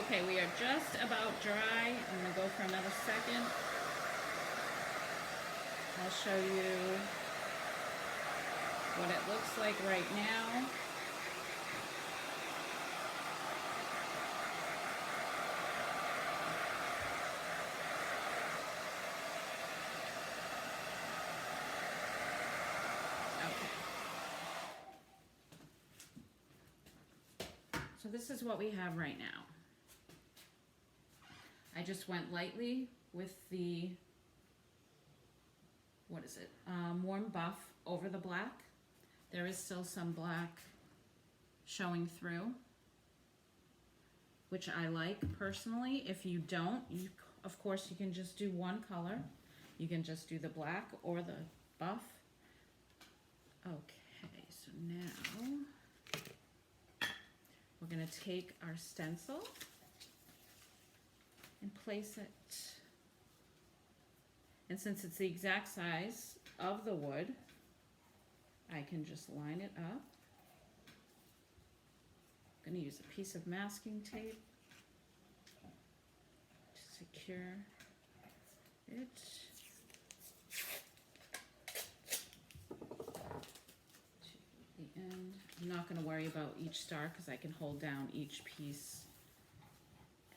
Okay, we are just about dry. I'm gonna go for another second. I'll show you what it looks like right now. Okay. So this is what we have right now. I just went lightly with the, what is it, warm buff over the black. There is still some black showing through, which I like personally. If you don't, of course you can just do one color. You can just do the black or the buff. Okay, so now we're gonna take our stencil and place it, and since it's the exact size of the wood, I can just line it up. I'm going to use a piece of masking tape to secure it. To the end. I'm not going to worry about each star because I can hold down each piece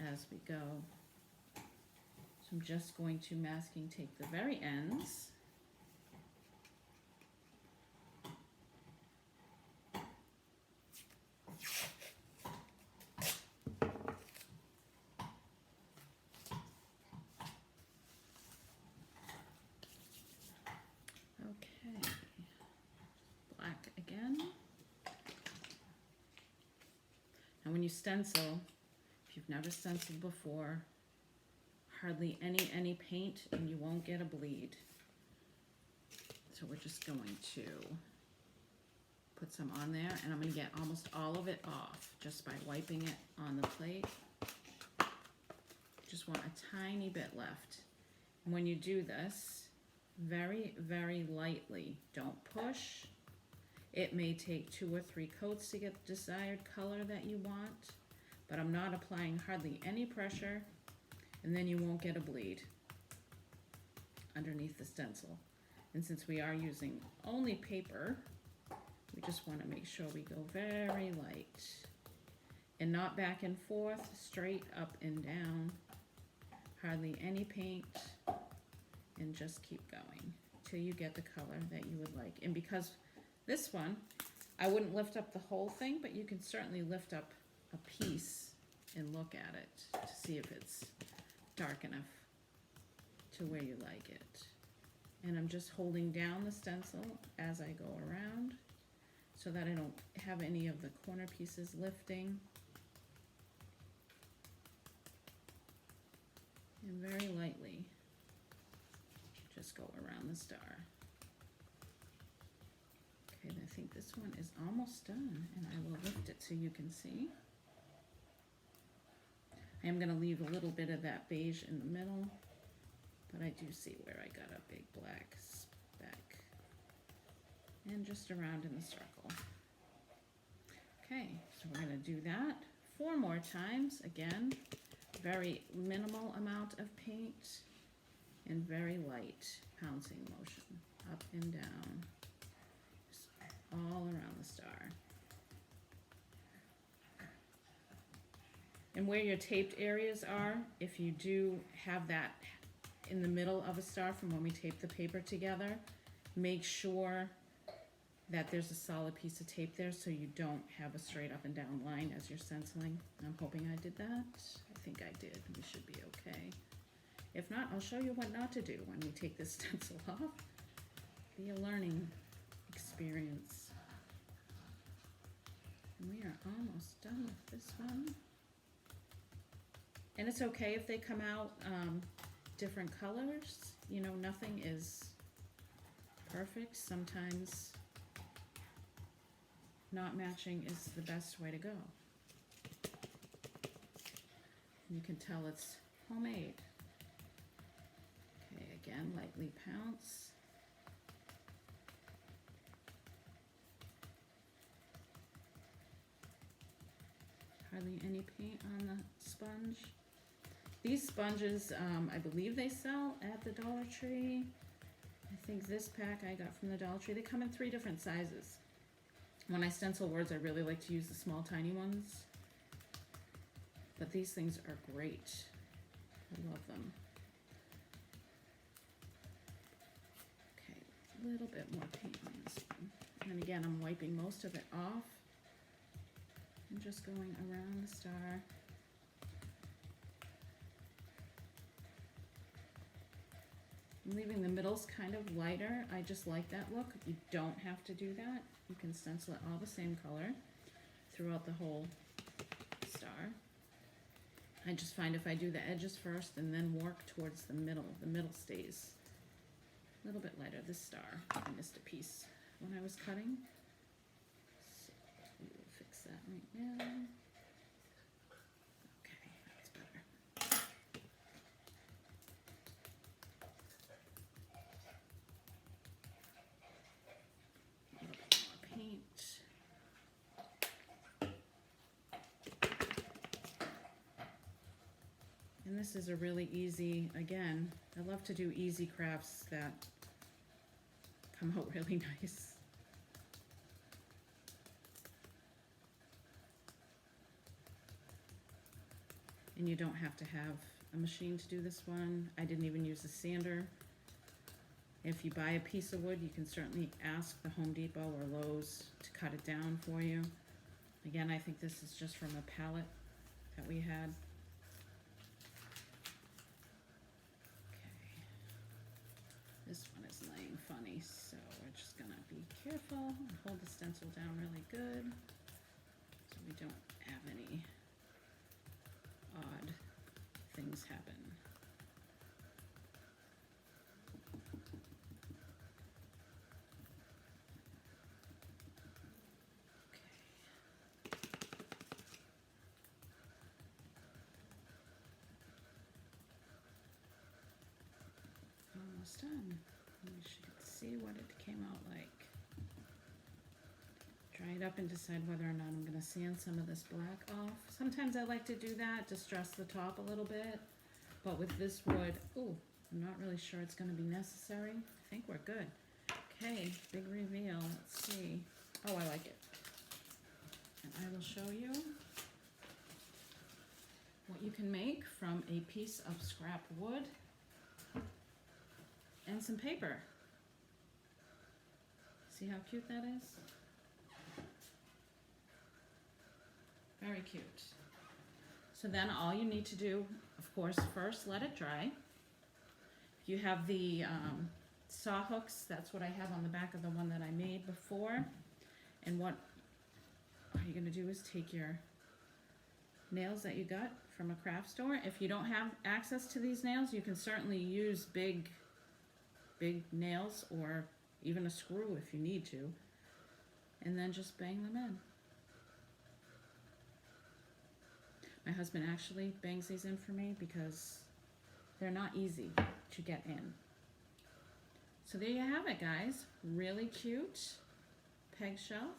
as we go. So I'm just going to masking tape the very ends. Okay, black again. Now when you stencil, if you've never stenciled before, hardly any paint and you won't get a bleed. So we're just going to put some on there, and I'm going to get almost all of it off just by wiping it on the plate. Just want a tiny bit left. And when you do this, very, very lightly, don't push. It may take 2 or 3 coats to get the desired color that you want, but I'm not applying hardly any pressure, and then you won't get a bleed underneath the stencil. And since we are using only paper, we just want to make sure we go very light and not back and forth, straight up and down, hardly any paint, and just keep going till you get the color that you would like. And because this one, I wouldn't lift up the whole thing, but you can certainly lift up a piece and look at it to see if it's dark enough to where you like it. And I'm just holding down the stencil as I go around so that I don't have any of the corner pieces lifting. And very lightly just go around the star. Okay, I think this one is almost done, and I will lift it so you can see. I am going to leave a little bit of that beige in the middle, but I do see where I got a big black speck. And just around in the circle. Okay, so we're going to do that 4 more times. Again, very minimal amount of paint and very light pouncing motion up and down, just all around the star. And where your taped areas are, if you do have that in the middle of a star from when we tape the paper together, make sure that there's a solid piece of tape there so you don't have a straight up and down line as you're stenciling. I'm hoping I did that. I think I did. We should be okay. If not, I'll show you what not to do when we take this stencil off. Be a learning experience. And we are almost done with this one. And it's okay if they come out different colors. You know, nothing is perfect. Sometimes not matching is the best way to go. You can tell it's homemade. Okay, again, lightly pounce. hardly any paint on the sponge. These sponges, I believe they sell at the Dollar Tree. I think this pack I got from the Dollar Tree. They come in 3 different sizes. When I stencil words, I really like to use the small, tiny ones. But these things are great. I love them. Okay, a little bit more paint on this one. And again, I'm wiping most of it off. I'm just going around the star. I'm leaving the middles kind of lighter. I just like that look. You don't have to do that. You can stencil it all the same color throughout the whole star. I just find if I do the edges first and then work towards the middle stays a little bit lighter. This star, I missed a piece when I was cutting. So we will fix that right now. Okay, that's better. A little bit more paint. And this is a really easy, again, I love to do easy crafts that come out really nice. And you don't have to have a machine to do this one. I didn't even use a sander. If you buy a piece of wood, you can certainly ask the Home Depot or Lowe's to cut it down for you. Again, I think this is just from a pallet that we had. This one is laying funny, so we're just gonna be careful and hold the stencil down really good so we don't have any odd things happen. Almost done. You should see what it came out like. Dry it up and decide whether or not I'm going to sand some of this black off. Sometimes I like to do that, distress the top a little bit. But with this wood, ooh, I'm not really sure it's going to be necessary. I think we're good. Okay, big reveal. Let's see. Oh, I like it. And I will show you what you can make from a piece of scrap wood and some paper. See how cute that is? Very cute. So then all you need to do, of course, first let it dry. If you have the saw hooks, that's what I have on the back of the one that I made before. And what you're gonna do is take your nails that you got from a craft store. If you don't have access to these nails, you can certainly use big nails or even a screw if you need to, and then just bang them in. My husband actually bangs these in for me because they're not easy to get in. So there you have it, guys. Really cute peg shelf.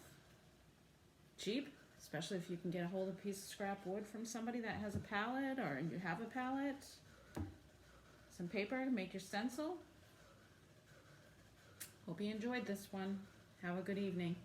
Cheap, especially if you can get a hold of a piece of scrap wood from somebody that has a palette or you have a palette. Some paper to make your stencil. Hope you enjoyed this one. Have a good evening.